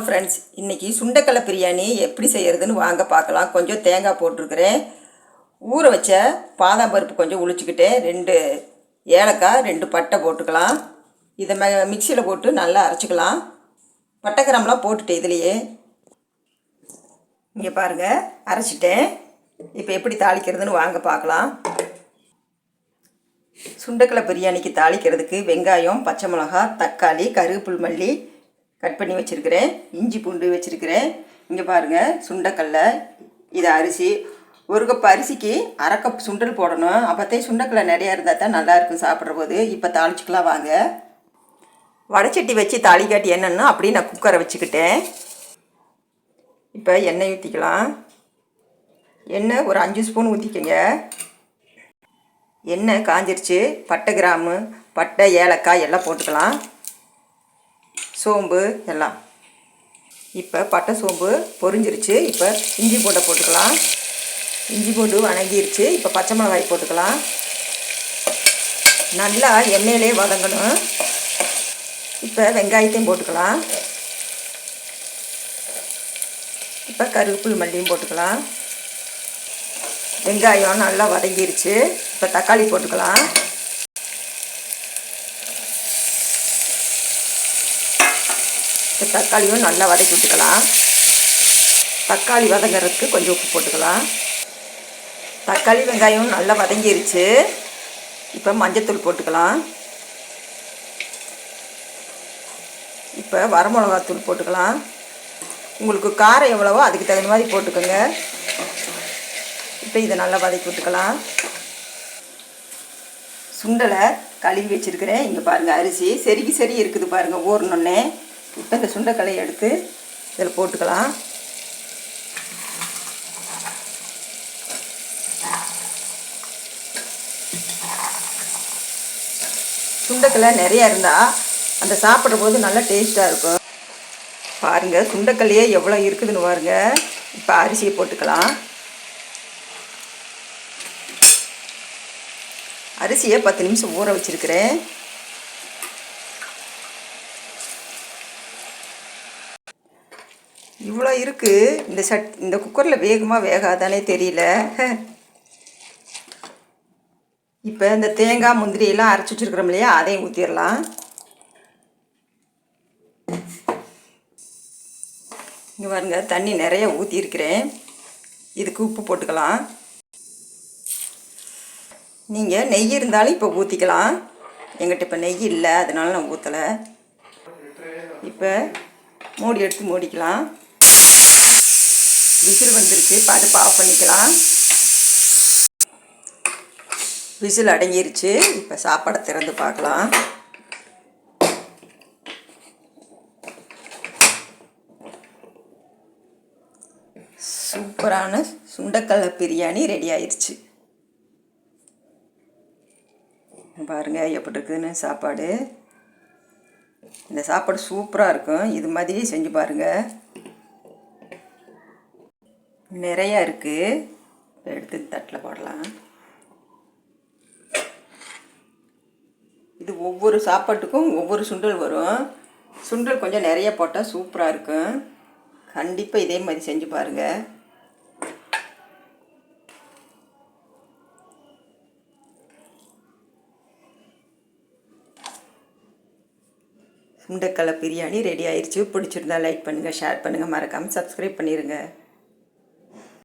Friends, இன்றைக்கி சுண்டக்கடலை பிரியாணி எப்படி செய்கிறதுன்னு வாங்க பார்க்கலாம். கொஞ்சம் தேங்காய் போட்டிருக்கிறேன். ஊற வச்ச பாதாம் பருப்பு கொஞ்சம் உளிச்சிக்கிட்டேன். 2 ஏலக்காய் 2 பட்டை போட்டுக்கலாம். இதை மிக்சியில் போட்டு நல்லா அரைச்சிக்கலாம். பட்டை கிராம்பெலாம் போட்டுட்டேன் இதுலேயே. இங்கே பாருங்கள், அரைச்சிட்டேன். இப்போ எப்படி தாளிக்கிறதுன்னு வாங்க பார்க்கலாம். சுண்டக்கடலை பிரியாணிக்கு தாளிக்கிறதுக்கு வெங்காயம், பச்சை மிளகாய், தக்காளி, கருவேப்பிலை, மல்லி கட் பண்ணி வச்சுருக்கிறேன். இஞ்சி பூண்டு வச்சுருக்கிறேன். இங்கே பாருங்கள், சுண்டக்கடலை. இது அரிசி. 1 கப் அரிசிக்கு 1/2 கப் சுண்டல் போடணும். அப்போத்தே சுண்டக்கடலை நிறையா இருந்தால் தான் நல்லாயிருக்கும் சாப்பிட்ற போது. இப்போ தாளிச்சிக்கலாம் வாங்க. வடைச்சட்டி வச்சு தாளிக்காட்டி என்னென்னா அப்படியே நான் குக்கரை வச்சுக்கிட்டேன். இப்போ எண்ணெய் ஊற்றிக்கலாம். எண்ணெய் ஒரு 5 ஸ்பூன் ஊற்றிக்கங்க. எண்ணெய் காஞ்சிருச்சு. பட்டை கிராம்பு, பட்டை, ஏலக்காய் எல்லாம் போட்டுக்கலாம். சோம்பு எல்லாம். இப்போ பட்டை சோம்பு பொரிஞ்சிருச்சு. இப்போ இஞ்சி பூண்டை போட்டுக்கலாம். இஞ்சி பூண்டு வணங்கிருச்சு. இப்போ பச்சை மிளகாய் போட்டுக்கலாம். நல்லா எண்ணெயிலே வதங்கணும். இப்போ வெங்காயத்தையும் போட்டுக்கலாம். இப்போ கருவேப்பிலை, மல்லியும் போட்டுக்கலாம். வெங்காயம் நல்லா வதங்கிருச்சு. இப்போ தக்காளி போட்டுக்கலாம். இப்போ தக்காளியும் நல்லா வதக்கி விட்டுக்கலாம். தக்காளி வதங்கிறதுக்கு கொஞ்சம் உப்பு போட்டுக்கலாம். தக்காளி வெங்காயம் நல்லா வதங்கிருச்சு. இப்போ மஞ்சத்தூள் போட்டுக்கலாம். இப்போ வரமிளகாத்தூள் போட்டுக்கலாம். உங்களுக்கு காரம் எவ்வளவோ அதுக்கு தகுந்த மாதிரி போட்டுக்கோங்க. இப்போ இதை நல்லா வதக்கி விட்டுக்கலாம். சுண்டலை கழுவி வச்சுருக்கிறேன். இங்கே பாருங்கள், அரிசி சரி இருக்குது பாருங்கள் ஊறணுன்னே. இப்போ இந்த சுண்டைக்கலையை எடுத்து இதில் போட்டுக்கலாம். சுண்டைக்கலை நிறையா இருந்தால் அந்த சாப்பிட்ற போது நல்லா டேஸ்ட்டாக இருக்கும். பாருங்கள், சுண்டைக்கல்லையே எவ்வளோ இருக்குதுன்னு பாருங்கள். இப்போ அரிசியை போட்டுக்கலாம். அரிசியை 10 நிமிஷம் ஊற வச்சுருக்கிறேன். இவ்வளோ இருக்குது. இந்த குக்கரில் வேகமாக வேகாதானே தெரியல. இப்போ இந்த தேங்காய், முந்திரியெல்லாம் அரைச்சி வச்சுருக்கிறோம் இல்லையா, அதையும் ஊற்றிடலாம். இங்கே பாருங்க, தண்ணி நிறைய ஊற்றிருக்கிறேன். இதுக்கு உப்பு போட்டுக்கலாம். நீங்கள் நெய் இருந்தாலும் இப்போ ஊற்றிக்கலாம். எங்கிட்ட இப்போ நெய் இல்லை, அதனால நான் ஊற்றலை. இப்போ மூடி எடுத்து மூடிக்கலாம். விசில் வந்துருக்கு. இப்போ அடுப்பு ஆஃப் பண்ணிக்கலாம். விசில் அடங்கிருச்சு. இப்போ சாப்பாடை திறந்து பார்க்கலாம். சூப்பரான சுண்டக்கடலை பிரியாணி ரெடி ஆயிடுச்சு. பாருங்கள் எப்படி இருக்குதுன்னு சாப்பாடு. இந்த சாப்பாடு சூப்பராக இருக்கும். இது மாதிரி செஞ்சு பாருங்கள். நிறையா இருக்குது. எடுத்து தட்டில் போடலாம். இது ஒவ்வொரு சாப்பாட்டுக்கும் ஒவ்வொரு சுண்டல் வரும். சுண்டல் கொஞ்சம் நிறைய போட்டால் சூப்பராக இருக்கும். கண்டிப்பாக இதே மாதிரி செஞ்சு பாருங்கள். சுண்டக்கடலை பிரியாணி ரெடி ஆயிடுச்சு. பிடிச்சிருந்தா லைக் பண்ணுங்கள், ஷேர் பண்ணுங்கள், மறக்காமல் சப்ஸ்கிரைப் பண்ணிடுங்க.